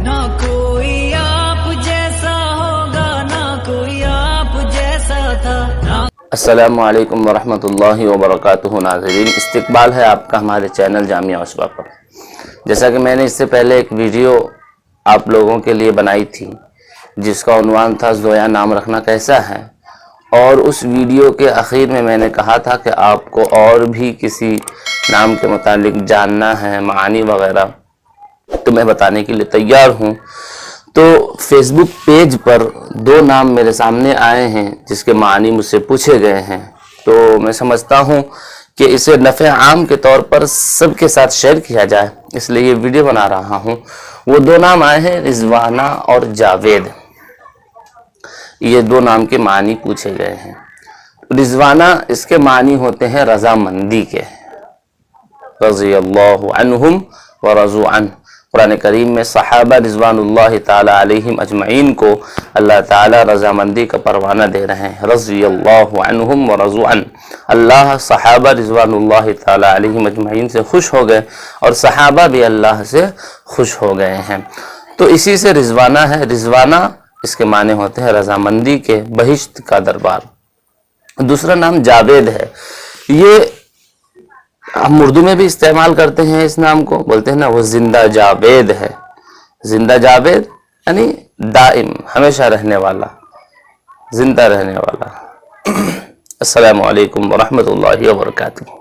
ना कोई आप जैसा होगा, ना कोई आप जैसा था, ना। अस्सलामु अलैकुम वरहमतुल्लाहि वबरकातुहू। नाज़रीन, इस्तकबाल है आपका हमारे चैनल जामिया उसबा पर। जैसा कि मैंने इससे पहले एक वीडियो आप लोगों के लिए बनाई थी जिसका उन्वान था ज़ोया नाम रखना कैसा है, और उस वीडियो के आखिर में मैंने कहा था कि आपको और भी किसी नाम के मुतालिक जानना है, मानी वगैरह, तो मैं बताने के लिए तैयार हूँ। तो फेसबुक पेज पर दो नाम मेरे सामने आए हैं जिसके मानी मुझसे पूछे गए हैं, तो मैं समझता हूँ कि इसे नफ़े आम के तौर पर सबके साथ शेयर किया जाए, इसलिए ये वीडियो बना रहा हूँ। वो दो नाम आए हैं रिजवाना और जावेद। ये दो नाम के मानी पूछे गए हैं। रिजवाना, इसके मानी होते हैं रजामंदी के, रज़ी अल्लाहु अन्हुम व रज़ू अन। कुरान करीम में सहाबा रिज़वानुल्लाहि ताला अलैहिम अजमईन को अल्लाह ताला रज़ामंदी का परवाना दे रहे हैं, रज़ी अल्लाहु अन्हुम व रज़ू अन। अल्लाह सहाबा रिज़वानुल्लाहि ताला अलैहिम अजमईन से खुश हो गए और सहाबा भी अल्लाह से खुश हो गए हैं। तो इसी से रिजवाना है। रिजवाना इसके माने होते हैं रज़ामंदी के, बहिश्त का दरबार। दूसरा नाम जावेद है। ये हम उर्दू में भी इस्तेमाल करते हैं इस नाम को, बोलते हैं ना वो जिंदा जावेद है। जिंदा जावेद यानी दाइम, हमेशा रहने वाला, जिंदा रहने वाला। अस्सलामु अलैकुम वरहमतुल्लाहि वबरकातुहू।